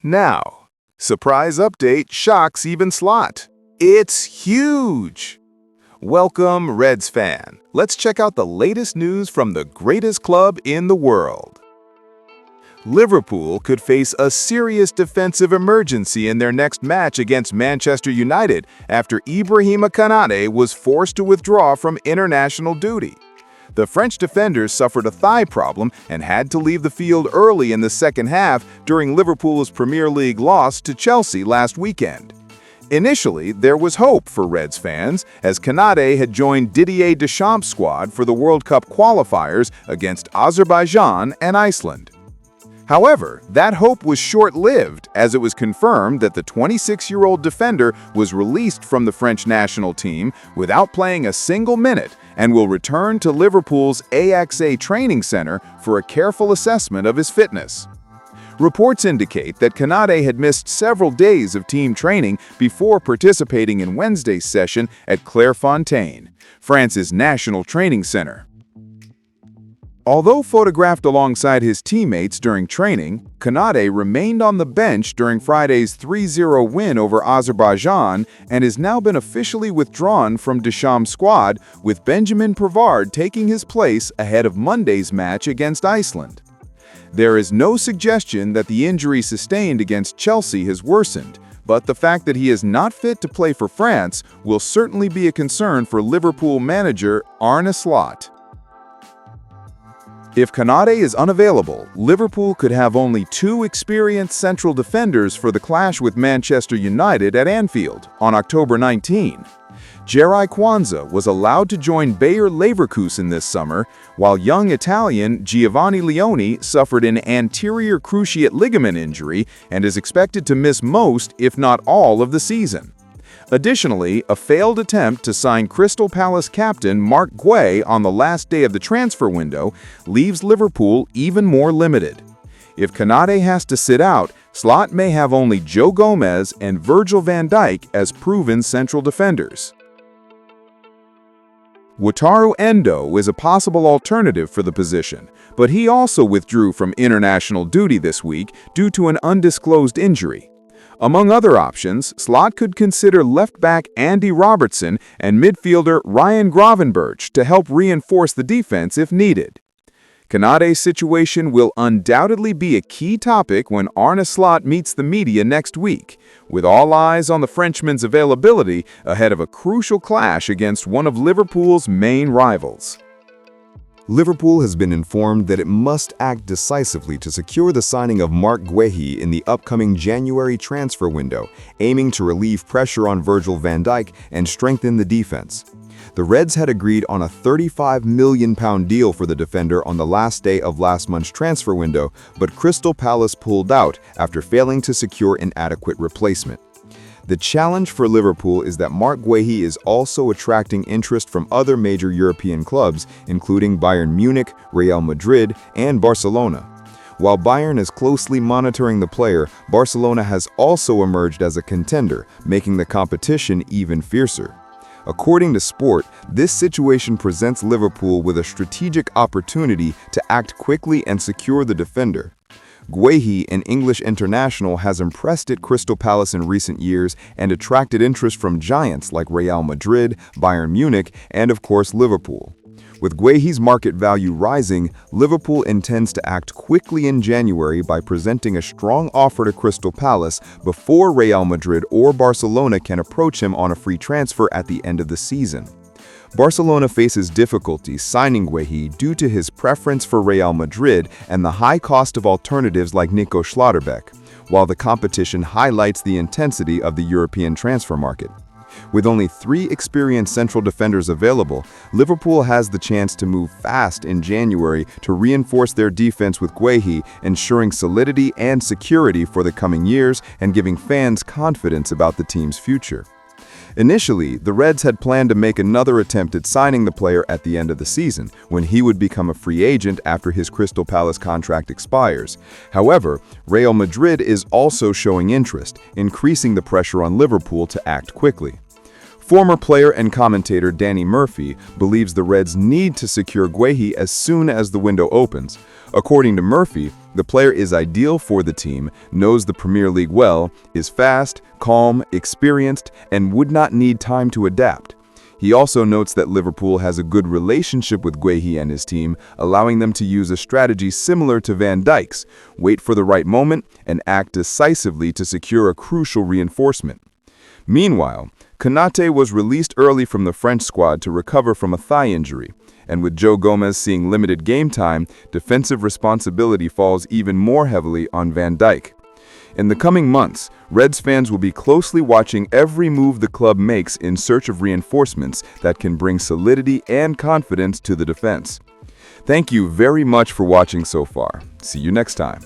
Now, surprise update shocks even Slot. It's huge! Welcome, Reds fan. Let's check out the latest news from the greatest club in the world. Liverpool could face a serious defensive emergency in their next match against Manchester United after Ibrahima Konate was forced to withdraw from international duty. The French defenders suffered a thigh problem and had to leave the field early in the second half during Liverpool's Premier League loss to Chelsea last weekend. Initially, there was hope for Reds fans, as Konate had joined Didier Deschamps' squad for the World Cup qualifiers against Azerbaijan and Iceland. However, that hope was short-lived, as it was confirmed that the 26-year-old defender was released from the French national team without playing a single minute and will return to Liverpool's AXA training center for a careful assessment of his fitness. Reports indicate that Konate had missed several days of team training before participating in Wednesday's session at Clairefontaine, France's national training center. Although photographed alongside his teammates during training, Konate remained on the bench during Friday's 3-0 win over Azerbaijan and has now been officially withdrawn from Deschamps' squad, with Benjamin Pavard taking his place ahead of Monday's match against Iceland. There is no suggestion that the injury sustained against Chelsea has worsened, but the fact that he is not fit to play for France will certainly be a concern for Liverpool manager Arne Slot. If Konate is unavailable, Liverpool could have only two experienced central defenders for the clash with Manchester United at Anfield on October 19. Jeri Kwanzaa was allowed to join Bayer Leverkusen this summer, while young Italian Giovanni Leone suffered an anterior cruciate ligament injury and is expected to miss most, if not all, of the season. Additionally, a failed attempt to sign Crystal Palace captain Marc Guéhi on the last day of the transfer window leaves Liverpool even more limited. If Konate has to sit out, Slot may have only Joe Gomez and Virgil van Dijk as proven central defenders. Wataru Endo is a possible alternative for the position, but he also withdrew from international duty this week due to an undisclosed injury. Among other options, Slot could consider left-back Andy Robertson and midfielder Ryan Gravenberch to help reinforce the defense if needed. Konate's situation will undoubtedly be a key topic when Arne Slot meets the media next week, with all eyes on the Frenchman's availability ahead of a crucial clash against one of Liverpool's main rivals. Liverpool has been informed that it must act decisively to secure the signing of Marc Guéhi in the upcoming January transfer window, aiming to relieve pressure on Virgil van Dijk and strengthen the defense. The Reds had agreed on a £35 million deal for the defender on the last day of last month's transfer window, but Crystal Palace pulled out after failing to secure an adequate replacement. The challenge for Liverpool is that Marc Guéhi is also attracting interest from other major European clubs, including Bayern Munich, Real Madrid, and Barcelona. While Bayern is closely monitoring the player, Barcelona has also emerged as a contender, making the competition even fiercer. According to Sport, this situation presents Liverpool with a strategic opportunity to act quickly and secure the defender. Guéhi, an English international, has impressed at Crystal Palace in recent years and attracted interest from giants like Real Madrid, Bayern Munich, and of course Liverpool. With Guéhi's market value rising, Liverpool intends to act quickly in January by presenting a strong offer to Crystal Palace before Real Madrid or Barcelona can approach him on a free transfer at the end of the season. Barcelona faces difficulties signing Guéhi due to his preference for Real Madrid and the high cost of alternatives like Nico Schlotterbeck, while the competition highlights the intensity of the European transfer market. With only 3 experienced central defenders available, Liverpool has the chance to move fast in January to reinforce their defense with Guéhi, ensuring solidity and security for the coming years and giving fans confidence about the team's future. Initially, the Reds had planned to make another attempt at signing the player at the end of the season, when he would become a free agent after his Crystal Palace contract expires. However, Real Madrid is also showing interest, increasing the pressure on Liverpool to act quickly. Former player and commentator Danny Murphy believes the Reds need to secure Guéhi as soon as the window opens. According to Murphy, The player is ideal for the team, knows the Premier League well, is fast, calm, experienced, and would not need time to adapt. He also notes that Liverpool has a good relationship with Guehi and his team, allowing them to use a strategy similar to Van Dijk's: wait for the right moment and act decisively to secure a crucial reinforcement. Meanwhile, Konate was released early from the French squad to recover from a thigh injury, and with Joe Gomez seeing limited game time, defensive responsibility falls even more heavily on Van Dijk. In the coming months, Reds fans will be closely watching every move the club makes in search of reinforcements that can bring solidity and confidence to the defense. Thank you very much for watching so far. See you next time.